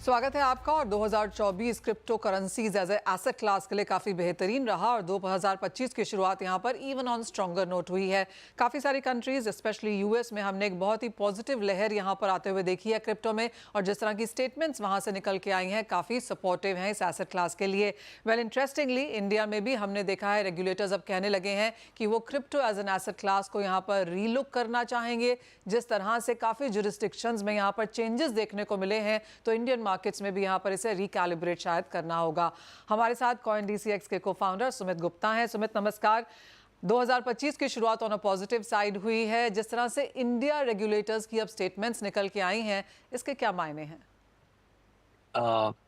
स्वागत है आपका। और 2024 cryptocurrencies as a asset class के लिए काफ़ी बेहतरीन रहा और 2025 की शुरुआत यहाँ पर इवन ऑन स्ट्रॉन्गर नोट हुई है। काफ़ी सारी कंट्रीज स्पेशली यूएस में हमने एक बहुत ही पॉजिटिव लहर यहाँ पर आते हुए देखी है क्रिप्टो में, और जिस तरह की स्टेटमेंट्स वहाँ से निकल के आई हैं काफ़ी सपोर्टिव हैं इस एसेट क्लास के लिए। वेल इंटरेस्टिंगली इंडिया में भी हमने देखा है रेगुलेटर्स अब कहने लगे हैं कि वो crypto as an asset class को यहाँ पर रीलुक करना चाहेंगे। जिस तरह से काफ़ी जुरिस्डिक्शंस में यहाँ पर चेंजेस देखने को मिले हैं तो इंडियन मार्केट्स में भी यहाँ पर इसे रिकैलिब्रेट शायद करना होगा। हमारे साथ कॉइन डीसीएक्स के को-फाउंडर सुमित गुप्ता हैं। सुमित नमस्कार। 2025 की शुरुआत ऑन अ पॉजिटिव साइड हुई है। जिस तरह से इंडिया रेगुलेटर्स की अब स्टेटमेंट्स निकल के आई हैं, इसके क्या मायने हैं?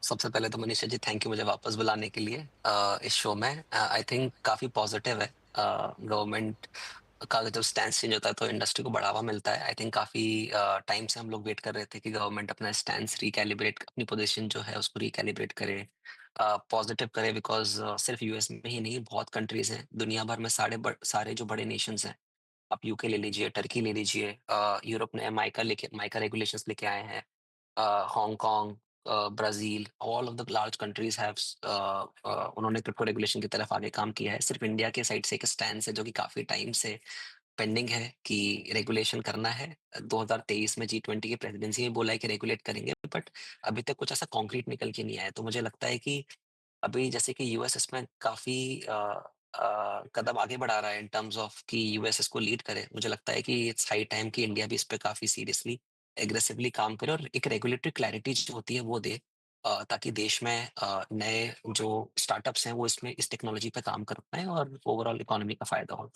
सबसे पहले तो मनीषा जी, थैंक यू मुझे वापस बुलाने के लिए इस शो में। आई थिंक काफी पॉजिटिव है। गवर्नमेंट का जब स्टैंड चेंज होता है तो इंडस्ट्री को बढ़ावा मिलता है। आई थिंक काफी टाइम से हम लोग वेट कर रहे थे कि गवर्नमेंट अपना स्टैंड रिकैलिब्रेट, अपनी पोजीशन जो है उसको रिकैलिब्रेट करे, पॉजिटिव करे। बिकॉज सिर्फ यूएस में ही नहीं, बहुत कंट्रीज हैं दुनिया भर में, सारे जो बड़े नेशंस हैं। आप यूके ले लीजिए, टर्की ले लीजिए, यूरोप ने माइका रेगुलेशंस लेके आए हैं। Hong Kong, Brazil, all of the large countries have उन्होंने क्रिप्टो रेगुलेशन की तरफ आगे काम किया है। सिर्फ इंडिया के साइड से एक स्टैंड है जो कि काफी टाइम से पेंडिंग है कि रेगुलेशन करना है। 2023 में जी20 की प्रेसिडेंसी में बोला है कि रेगुलेट करेंगे, बट अभी तक कुछ ऐसा कॉन्क्रीट निकल के नहीं आया। तो मुझे लगता है कि अभी जैसे कि यूएस इसमें काफी कदम आगे बढ़ा रहा है इन टर्म्स ऑफ कि यूएस इसको लीड करे। मुझे लगता है कि इट्स हाई टाइम कि इंडिया भी इस पे काफी सीरियसली, एग्रेसिवली काम करे और एक रेगुलेटरी क्लैरिटी जो होती है वो दे, ताकि देश में नए जो स्टार्टअप्स हैं वो इसमें इस टेक्नोलॉजी पे काम कर पाए और ओवरऑल इकोनॉमी का फायदा हो।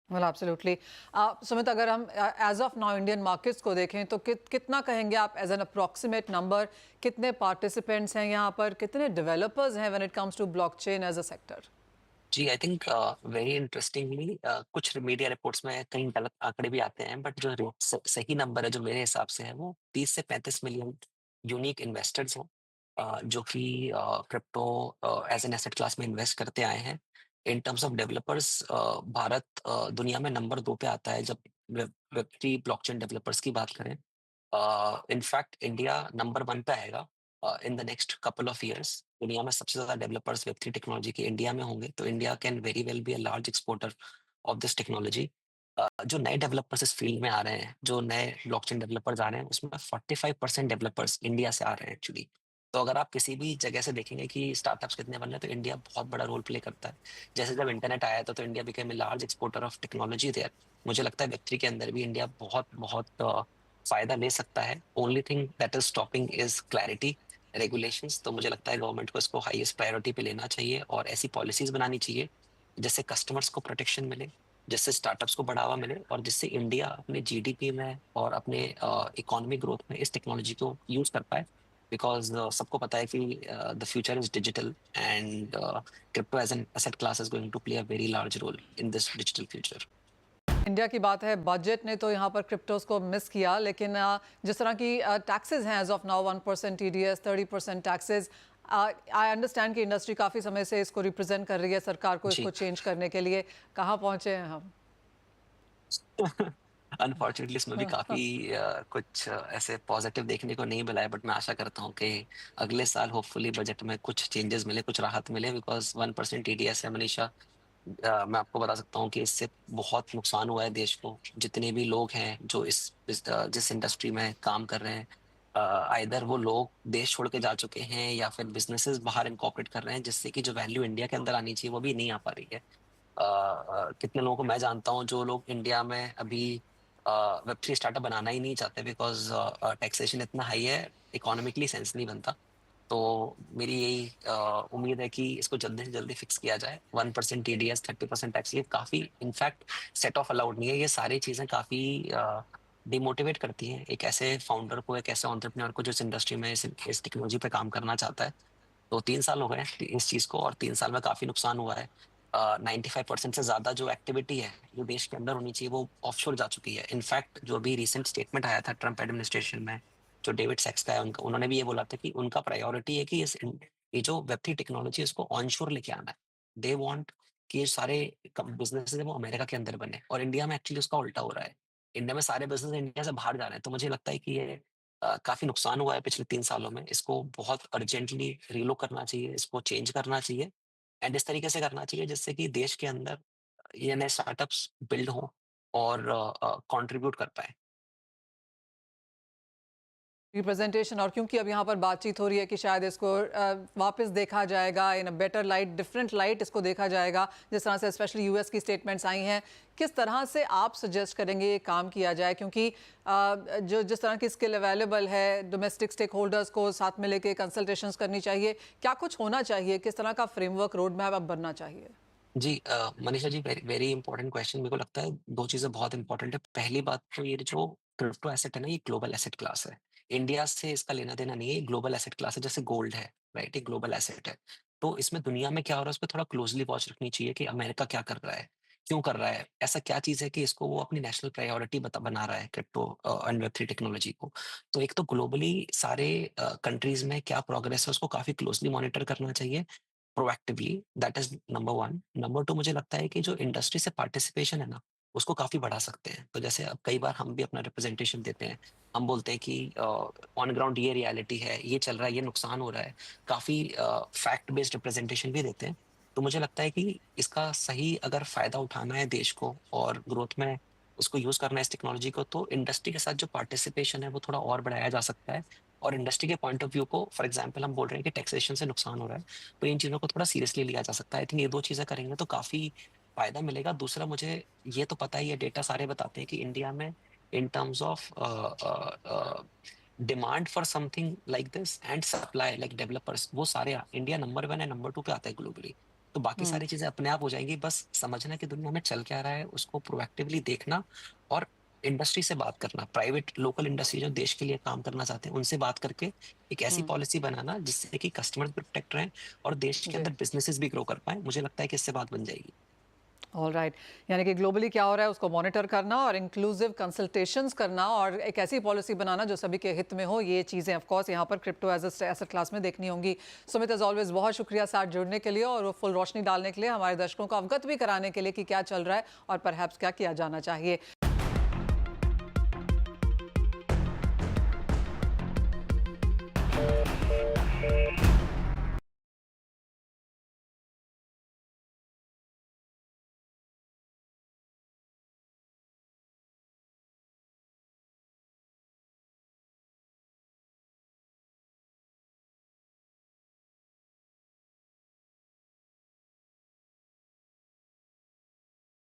Well absolutely. सुमित, अगर हम as of now Indian markets को देखें तो कितना कहेंगे आप एज एन अप्रोक्सीमेट नंबर, कितने पार्टिसिपेंट्स हैं यहाँ पर, कितने डेवलपर्स हैं when it comes to blockchain as a sector? जी, आई थिंक वेरी इंटरेस्टिंगली कुछ मीडिया रिपोर्ट्स में कहीं गलत आंकड़े भी आते हैं, बट जो सही नंबर है जो मेरे हिसाब से है वो 30 से 35 मिलियन यूनिक इन्वेस्टर्स हैं, जो कि crypto as an asset class में इन्वेस्ट करते आए हैं। In terms of developers, Bharat दुनिया में नंबर 2 पे आता है जब वेब3 ब्लॉकचेन डेवलपर्स की बात करें। इनफैक्ट इंडिया नंबर 1 पे आएगा in the next couple of years. दुनिया में सबसे ज्यादा डेवलपर्स वेब3 टेक्नोलॉजी के इंडिया में होंगे, तो India can very well be a large exporter of this technology. जो नए डेवलपर्स इस फील्ड में आ रहे हैं, जो नए ब्लॉकचेन डेवलपर्स आ रहे हैं, उसमें 45% डेवलपर्स इंडिया से आ रहे हैं एक्चुअली। तो अगर आप किसी भी जगह से देखेंगे कि स्टार्टअप्स कितने बन रहे हैं, तो इंडिया बहुत बड़ा रोल प्ले करता है। जैसे जब इंटरनेट आया था तो India became a large exporter of technology there. मुझे लगता है वेब3 के अंदर भी इंडिया बहुत बहुत फायदा ले सकता है। Only thing that is stopping is clarity, regulations. तो मुझे लगता है गवर्नमेंट को इसको हाईएस्ट प्रायोरिटी पे लेना चाहिए और ऐसी पॉलिसीज बनानी चाहिए जिससे कस्टमर्स को प्रोटेक्शन मिले, जिससे स्टार्टअप्स को बढ़ावा मिले और जिससे इंडिया अपने जीडीपी में और अपने इकोनॉमिक ग्रोथ में इस टेक्नोलॉजी को यूज कर पाए। बिकॉज सबको पता है कि the future is digital and crypto as an asset class is going to play a very large role in this digital future. India की बात है, बजट ने तो यहाँ पर क्रिप्टोस को मिस किया, लेकिन जिस तरह की टैक्सेस हैं as of now 1% TDS, 30% taxes. I understand कि इंडस्ट्री काफ़ी समय से इसको रिप्रेजेंट कर रही है सरकार को इसको जी। चेंज करने के लिए। कहाँ पहुँचे हैं हम? अनफॉर्चुनेटली इसमें भी काफी कुछ ऐसे पॉजिटिव देखने को नहीं मिला है, बट मैं आशा करता हूँ कि अगले साल होपफुली बजट में कुछ चेंजेस मिले, कुछ राहत मिले। बिकॉज 1% टीडीएस है मनीषा, मैं आपको बता सकता हूँ कि इससे बहुत नुकसान हुआ है देश को। जितने भी लोग हैं जो जिस इंडस्ट्री में काम कर रहे हैं, आइदर वो लोग देश छोड़ के जा चुके हैं या फिर बिजनेसेस बाहर इनकॉर्पोरेट कर रहे हैं, जिससे कि जो वैल्यू इंडिया के अंदर आनी चाहिए वो भी नहीं आ पा रही है। कितने लोगों को मैं जानता हूँ जो लोग इंडिया में अभी वेब3 स्टार्टअप बनाना ही नहीं चाहते, बिकॉज टैक्सेशन इतना हाई है, इकोनॉमिकली सेंस नहीं बनता। तो मेरी यही उम्मीद है कि इसको जल्दी से जल्दी फिक्स किया जाए। 1% टीडीएस, 30% टैक्स, ये काफी इनफैक्ट सेट ऑफ अलाउड नहीं है। ये सारी चीजें काफी डिमोटिवेट करती हैं एक ऐसे फाउंडर को, एक ऐसे एंटरप्रेन्योर को जो इस इंडस्ट्री में इस टेक्नोलॉजी पे काम करना चाहता है। तो 3 साल हो गए हैं इस चीज को और 3 साल में काफी नुकसान हुआ है। 95% से ज्यादा जो एक्टिविटी है जो देश के अंदर होनी चाहिए वो ऑफशोर जा चुकी है। इनफैक्ट जो अभी रिसेंट स्टेटमेंट आया था ट्रम्प एडमिनिस्ट्रेशन में, जो डेविड सैक्स का है, उन्होंने भी ये बोला था कि उनका प्रायोरिटी है कि ये जो वेब3 टेक्नोलॉजी है उसको ऑनशोर लेके आना है। दे वांट कि ये सारे बिजनेस है वो अमेरिका के अंदर बने, और इंडिया में एक्चुअली उसका उल्टा हो रहा है। इंडिया में सारे बिजनेस इंडिया से बाहर जा रहे हैं। तो मुझे लगता है कि ये काफ़ी नुकसान हुआ है पिछले 3 सालों में। इसको बहुत अर्जेंटली रीलुक करना चाहिए, इसको चेंज करना चाहिए एंड इस तरीके से करना चाहिए जिससे कि देश के अंदर ये नए स्टार्टअप्स बिल्ड हों और कंट्रीब्यूट कर पाएँ। रिप्रेजेंटेशन और क्योंकि अब यहाँ पर बातचीत हो रही है कि शायद इसको वापस देखा जाएगा in a better light, different light इसको देखा जाएगा, जिस तरह से स्पेशली यूएस की स्टेटमेंट्स आई हैं। किस तरह से आप सजेस्ट करेंगे ये काम किया जाए, क्योंकि जो जिस तरह की स्किल अवेलेबल है, डोमेस्टिक स्टेक होल्डर्स को साथ में लेके कंसल्टेशंस करनी चाहिए, क्या कुछ होना चाहिए, किस तरह का फ्रेमवर्क रोड मैप अब बनना चाहिए? जी Manisha ji very very important question मेरे को लगता है 2 चीज़ें बहुत इंपॉर्टेंट है। पहली बात तो ये जो क्रिप्टो एसेट है ना ये ग्लोबल एसेट क्लास है। इंडिया से इसका लेना-देना नहीं है, ये ग्लोबल एसेट क्लास है जैसे गोल्ड है, राइट? ये ग्लोबल एसेट है। तो इसमें दुनिया में क्या हो रहा है उस पे थोड़ा क्लोज़ली वॉच रखनी चाहिए कि अमेरिका क्या कर रहा है, क्यों कर रहा है? ऐसा क्या चीज़ है कि इसको वो अपनी नेशनल प्रायोरिटी बना रहा है क्रिप्टो एंड वेब 3 टेक्नोलॉजी को। तो एक तो ग्लोबली सारे कंट्रीज़ में क्या प्रोग्रेस है उसको काफ़ी क्लोज़ली मॉनिटर करना चाहिए proactively that is number 1। Number 2 मुझे लगता है कि जो इंडस्ट्री से पार्टिसिपेशन है ना, उसको काफ़ी बढ़ा सकते हैं। तो जैसे अब कई बार हम भी अपना रिप्रेजेंटेशन देते हैं। हम बोलते हैं कि ऑन ग्राउंड ये रियलिटी है, ये चल रहा है, ये नुकसान हो रहा है। काफ़ी फैक्ट बेस्ड रिप्रेजेंटेशन भी देते हैं। तो मुझे लगता है कि इसका सही अगर फ़ायदा उठाना है देश को और ग्रोथ में उसको यूज़ करना है इस टेक्नोलॉजी को, तो इंडस्ट्री के साथ जो पार्टिसिपेशन है, वो थोड़ा और बढ़ाया जा सकता है। और इंडस्ट्री के पॉइंट ऑफ व्यू को फॉर एग्ज़ाम्पल हम बोल रहे हैं कि टैक्सेशन से नुकसान हो रहा है। तो इन चीज़ों को थोड़ा सीरियसली लिया जा सकता है। आई थिंक ये 2 चीज़ें करेंगे तो काफ़ी फ़ायदा मिलेगा। दूसरा मुझे ये तो पता ही है डेटा सारे बताते हैं कि इंडिया में इन terms of demand for something like this and supply like developers वो सारे इंडिया नंबर 1 है, नंबर 2 पे आता है ग्लोबली। तो बाकी हम्म। सारी चीज़ें अपने आप हो जाएँगी, बस समझना कि दुनिया में चल क्या रहा है, उसको प्रोएक्टिवली देखना और इंडस्ट्री से बात करना, प्राइवेट लोकल इंडस्ट्री जो देश के लिए काम करना चाहते हैं, उनसे बात करके एक ऐसी हम्म। पॉलिसी बनाना जिससे कि कस्टमर्स भी प्रोटेक्ट रहें और देश के जी। अंदर बिज़नेसेस भी ग्रो कर पाएँ, मुझे लगता है कि इससे बात बन जाएगी। ऑल राइट, यानी कि ग्लोबली क्या हो रहा है उसको मॉनिटर करना और इंक्लूसिव कंसल्टेशंस करना और एक ऐसी पॉलिसी बनाना जो सभी के हित में हो, ये चीज़ें ऑफ कोर्स यहाँ पर क्रिप्टो एज एसेट क्लास में देखनी होंगी। सुमित एज ऑलवेज बहुत शुक्रिया साथ जुड़ने के लिए और वो फुल रोशनी डालने के लिए, हमारे दर्शकों को अवगत भी कराने के लिए कि क्या चल रहा है और परहैप्स क्या किया जाना चाहिए।